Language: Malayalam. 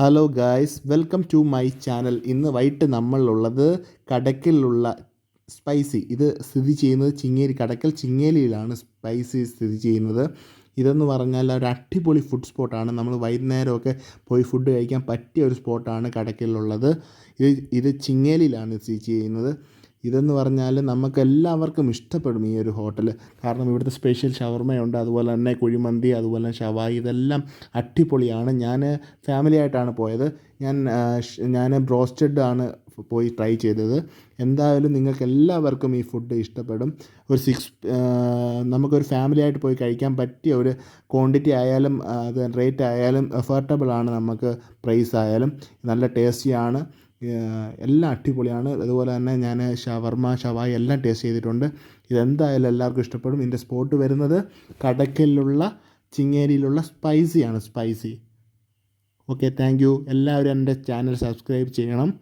Hello guys, welcome to my channel. ഇന്ന് വൈകിട്ട് നമ്മളുള്ളത് കടയ്ക്കലുള്ള സ്പൈസി. ഇത് സ്ഥിതി ചെയ്യുന്നത് കടയ്ക്കൽ ചിങ്ങേലിയിലാണ് സ്പൈസി സ്ഥിതി ചെയ്യുന്നത്. ഇതെന്ന് പറഞ്ഞാൽ ഒരു അടിപൊളി ഫുഡ് സ്പോട്ടാണ്. നമ്മൾ വൈകുന്നേരമൊക്കെ പോയി ഫുഡ് കഴിക്കാൻ പറ്റിയ ഒരു സ്പോട്ടാണ് കടയ്ക്കലുള്ളത്. ഇത് ചിങ്ങേലിയിലാണ് സ്ഥിതി ചെയ്യുന്നത്. ഇതെന്ന് പറഞ്ഞാൽ നമുക്കെല്ലാവർക്കും ഇഷ്ടപ്പെടും ഈ ഒരു ഹോട്ടൽ. കാരണം ഇവിടുത്തെ സ്പെഷ്യൽ ഷവർമയുണ്ട്, അതുപോലെ തന്നെ കുഴിമന്തി, അതുപോലെ തന്നെ ഷവായി, ഇതെല്ലാം അടിപൊളിയാണ്. ഞാൻ ഫാമിലി ആയിട്ടാണ് പോയത്. ഞാൻ ബ്രോസ്റ്റഡ് ആണ് പോയി ട്രൈ ചെയ്തത്. എന്തായാലും നിങ്ങൾക്ക് എല്ലാവർക്കും ഈ ഫുഡ് ഇഷ്ടപ്പെടും. നമുക്കൊരു ഫാമിലി ആയിട്ട് പോയി കഴിക്കാൻ പറ്റിയ ഒരു ക്വാണ്ടിറ്റി ആയാലും അത് റേറ്റ് ആയാലും അഫോർഡബിൾ ആണ്. നമുക്ക് പ്രൈസ് ആയാലും നല്ല ടേസ്റ്റിയാണ്. എല്ലാം അടിപൊളിയാണ്. അതുപോലെ തന്നെ ഞാൻ ഷവായി എല്ലാം ടേസ്റ്റ് ചെയ്തിട്ടുണ്ട്. ഇതെന്തായാലും എല്ലാവർക്കും ഇഷ്ടപ്പെടും. ഇതിൻ്റെ സ്പോട്ട് വരുന്നത് കടയ്ക്കലിലുള്ള ചിങ്ങേരിയിലുള്ള സ്പൈസി. Okay, thank you. എല്ലാവരും എൻ്റെ ചാനൽ സബ്സ്ക്രൈബ് ചെയ്യണം.